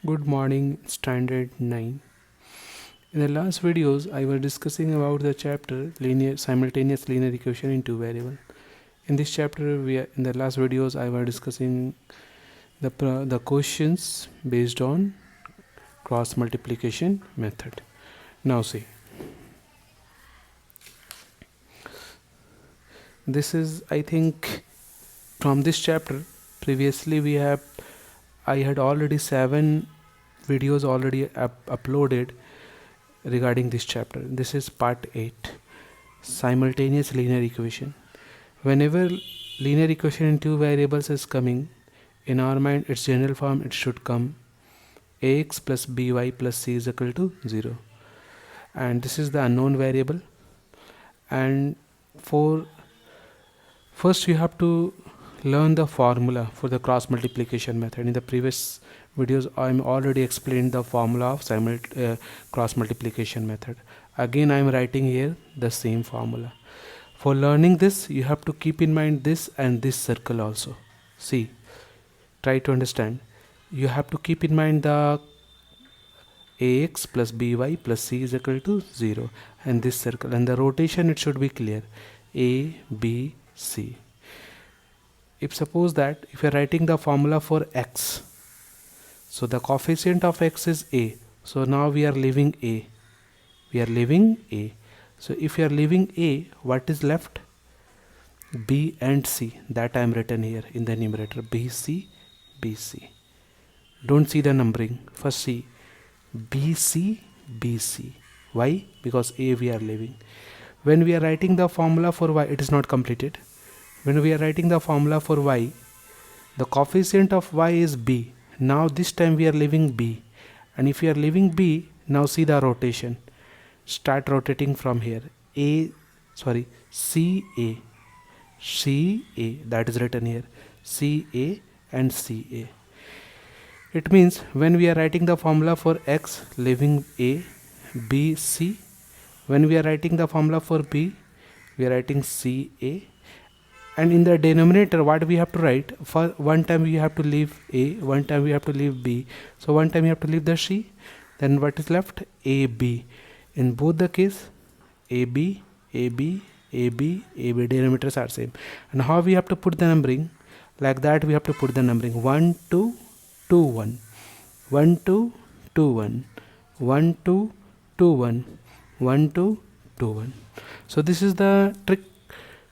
Good morning, Standard 9. In the last videos, I was discussing about the chapter linear simultaneous linear equation in two variable. In this chapter, in the last videos, I was discussing the questions based on cross multiplication method. Now see, this is I think from this chapter. Previously, I had already 7 videos already uploaded regarding this chapter. This is part 8, simultaneous linear equation. Whenever linear equation in two variables is coming, in our mind its general form it should come ax plus by plus c is equal to 0, and this is the unknown variable. And for first you have to learn the formula for the cross multiplication method. In the previous videos I'm already explained the formula of cross multiplication method. Again I'm writing here the same formula. For learning this you have to keep in mind this and this circle also. See, try to understand. You have to keep in mind the ax plus by plus c is equal to 0 and this circle, and the rotation it should be clear, a b c. If suppose that if you are writing the formula for x, so the coefficient of x is a, so now we are leaving a, so if you are leaving a, what is left? B and c, that I am written here in the numerator, bc, bc. Don't see the numbering, first see bc, bc. Why? Because a we are leaving. When we are writing the formula for y, it is not completed. When we are writing the formula for y, the coefficient of y is b. Now this time we are leaving b, and if you are leaving b, now see the rotation. Start rotating from here, ca, that is written here, ca and ca. It means when we are writing the formula for x, leaving a, b, c. When we are writing the formula for b, we are writing ca. And in the denominator, what we have to write? For one time we have to leave a, one time we have to leave b. So one time you have to leave the c. Then what is left? ab. In both the case, ab, ab, ab, ab. Denominators are same. And how we have to put the numbering? Like that we have to put the numbering 1, 2, 2, 1. 1, 2, 2, 1. 1, 2, 2, 1. 1, 2, 2, 1. So this is the trick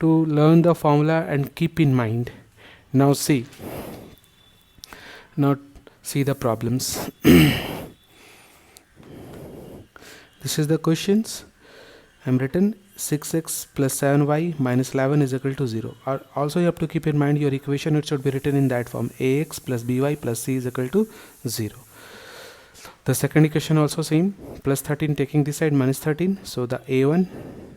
to learn the formula and keep in mind. Now see the problems. This is the questions. I am written 6x plus 7y minus 11 is equal to 0. Also you have to keep in mind your equation, it should be written in that form, ax plus by plus c is equal to 0. The second equation also same, plus 13 taking this side minus 13. So the a1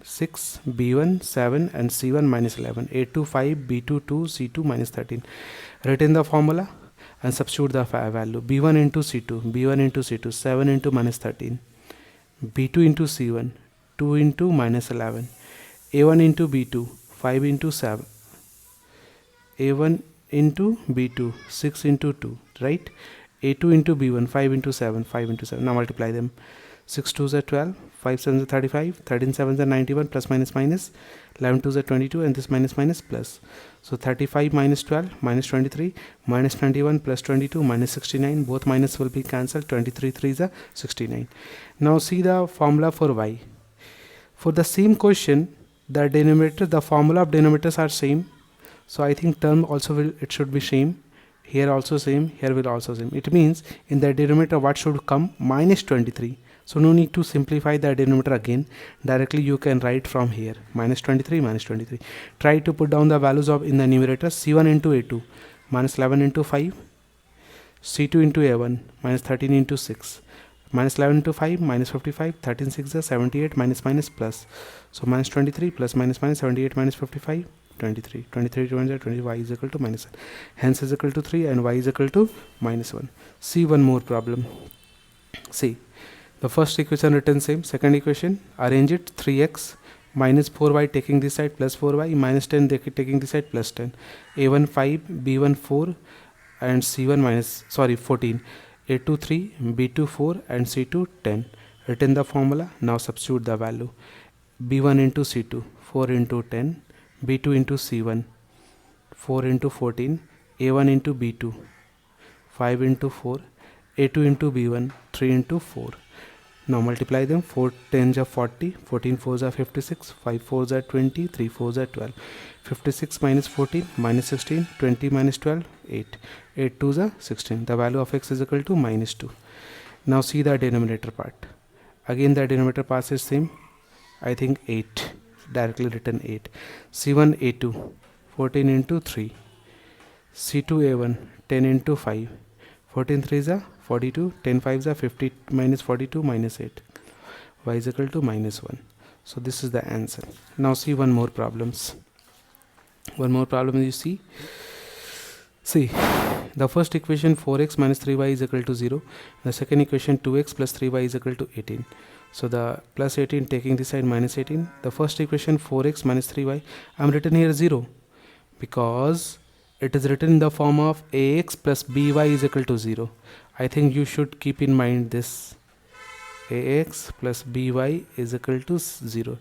6, b1 7 and c1 minus 11, a2 5, b2 2, c2 minus 13. Written the formula and substitute the value, b1 into c2, 7 into minus 13, b2 into c1, 2 into minus 11, a1 into b2, 5 into 7, a1 into b2, 6 into 2, right? a2 into b1, 5 into 7, 5 into 7. Now multiply them. 6 2s are 12, 5 7s are 35, 13 7s are 91, plus minus minus, 11 2s are 22, and this minus minus plus. So 35 minus 12 minus 23 minus 21 plus 22 minus 69, both minus will be cancelled, 23 3s are 69. Now see the formula for y. For the same question, the denominator, the formula of denominators are same, so I think term also it should be same. Here also same, here will also same. It means in the denominator what should come? Minus 23. So no need to simplify the denominator again. Directly you can write from here, minus 23, minus 23. Try to put down the values of in the numerator, c1 into a2, minus 11 into 5, c2 into a1, minus 13 into 6, minus 11 into 5, minus 55, 13 6 is 78, minus minus plus. So minus 23 plus minus minus, 78 minus 55, 23, 23 20, y is equal to minus 1. Hence is equal to 3 and y is equal to minus 1. See one more problem. See, the first equation written same, second equation, arrange it, 3x minus 4y taking this side plus 4y minus 10 taking this side plus 10, a1 5, b1 4 and c1 14. A2 3, B2 4 and C2 10. Written the formula. Now substitute the value. B1 into C2 4 into 10, B2 into C1 4 into 14, A1 into B2 5 into 4, A2 into B1 3 into 4. Now multiply them. 4 10s are 40, 14 4s are 56, 5 4s are 20, 3 4s are 12. 56 minus 14 minus 16, 20 minus 12 8, 8 2s are 16. The value of x is equal to minus 2. Now see the denominator part. Again the denominator part is same. I think 8, directly written 8. C1 A2 14 into 3, C2 A1 10 into 5, 14 3s are 42, 10 5s are 50, minus 42 minus 8, y is equal to minus 1. So this is the answer. Now see one more problem you see. See, the first equation 4x minus 3y is equal to 0. The second equation 2x plus 3y is equal to 18. So the plus 18 taking this side minus 18. The first equation 4x minus 3y, I am written here 0 because it is written in the form of ax plus by is equal to 0. I think you should keep in mind this. Ax plus by is equal to 0.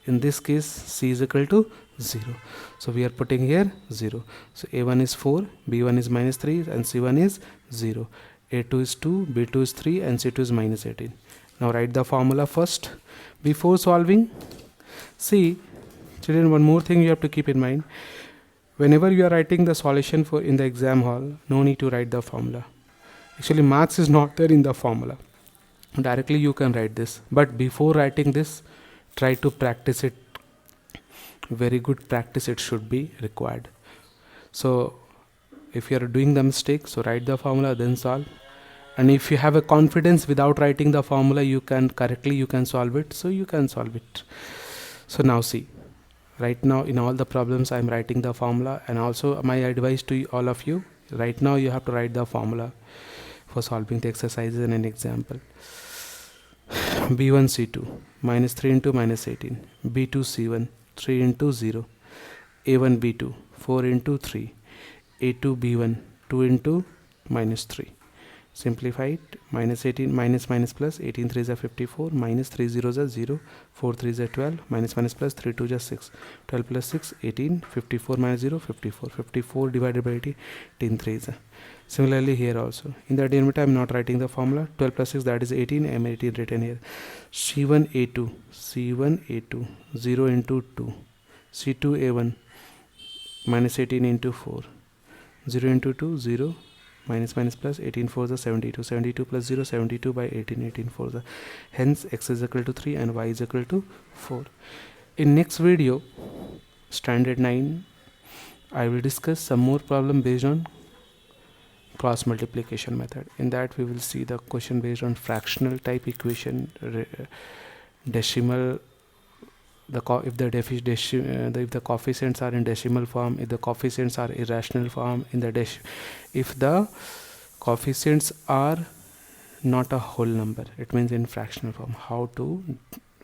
In this case c is equal to 0. So we are putting here 0. So a1 is 4, b1 is minus 3 and c1 is 0. a2 is 2, b2 is 3 and c2 is minus 18. Now write the formula first before solving. See children, one more thing you have to keep in mind. Whenever you are writing the solution for in the exam hall, no need to write the formula. Actually maths is not there in the formula. Directly you can write this, but before writing this, try to practice it. Very good practice it should be required. So if you are doing the mistake, so write the formula then solve. And if you have a confidence without writing the formula, you can solve it, so you can solve it. So now see, right now in all the problems I am writing the formula, and also my advice to all of you, right now you have to write the formula for solving the exercises and an example. b1 c2 minus 3 into minus 18, b2 c1 3 into 0, a1 b2 4 into 3, a2 b1 2 into minus 3. Simplify it. Minus 18 minus minus plus, 18 3s are 54, minus 3 zeros are 0, 4 3s are 12, minus minus plus 3 2s are 6, 12 plus 6 18, 54 minus 0 54, 54 divided by 18 3s. Similarly here also in the denominator I am not writing the formula. 12 plus 6 that is 18, I am 18 written here. c1 a2 0 into 2, c2 a1 minus 18 into 4, 0 into 2 0, minus minus plus 18 4s are 72, 72 plus 0 72 by 18, 18 4s are, hence x is equal to 3 and y is equal to 4. In next video, standard 9, I will discuss some more problem based on cross multiplication method. In that we will see the question based on fractional type equation, decimal, if the coefficients are in decimal form, if the coefficients are irrational form, if the coefficients are not a whole number, it means in fractional form. How to,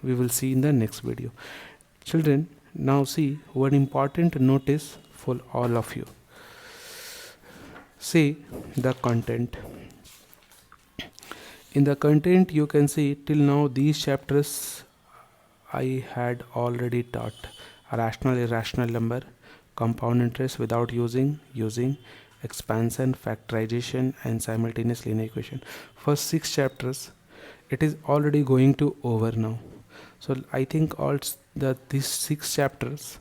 we will see in the next video. Children, now see one important notice for all of you. See the content. In the content you can see till now these chapters I had already taught: rational, irrational number, compound interest without using, expansion, factorization and simultaneous linear equation. First 6 chapters it is already going to over now. So I think these 6 chapters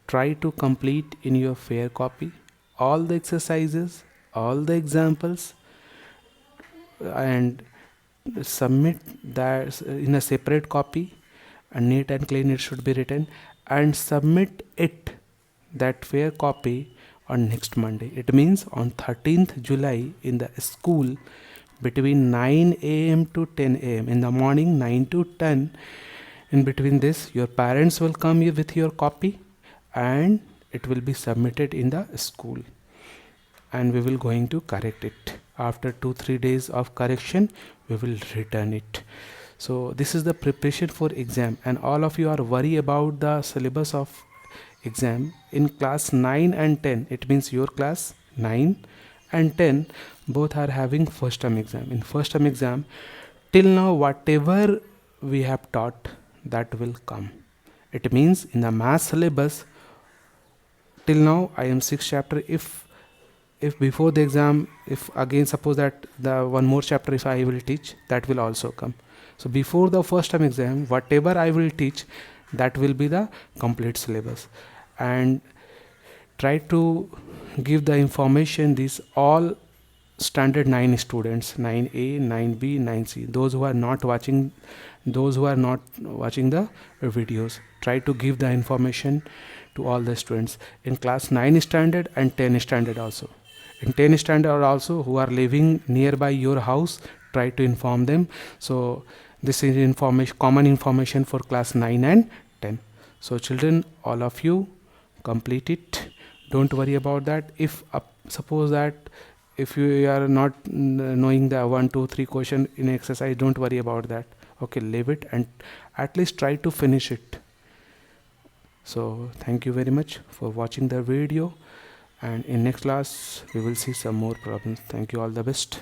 try to complete in your fair copy, all the exercises, all the examples, and submit that in a separate copy, and neat and clean it should be written, and submit it, that fair copy, on next Monday. It means on 13th July in the school between 9 a.m. to 10 a.m. in the morning, 9 to 10. In between this, your parents will come with your copy and it will be submitted in the school, and we will going to correct it. After 2-3 days of correction, we will return it. So this is the preparation for exam, and all of you are worried about the syllabus of exam in class 9 and 10. It means your class 9 and 10. both are having first term exam. In first term exam, till now whatever we have taught, that will come. It means in the math syllabus, till now I am 6 chapter. If before the exam, if again suppose that the one more chapter if I will teach, that will also come. So before the first term exam, whatever I will teach, that will be the complete syllabus. And try to give the information these all standard 9 students, 9A, 9B, 9C, those who are not watching the videos, try to give the information to all the students in class 9 standard and 10 standard also. In 10 standard also, who are living nearby your house, try to inform them. So this is information, common information for class 9 and 10. So children, all of you complete it. Don't worry about that. If suppose that if you are not knowing the 1 2 3 question in exercise, don't worry about that. Okay, leave it and at least try to finish it. So thank you very much for watching the video, and in next class we will see some more problems. Thank you, all the best.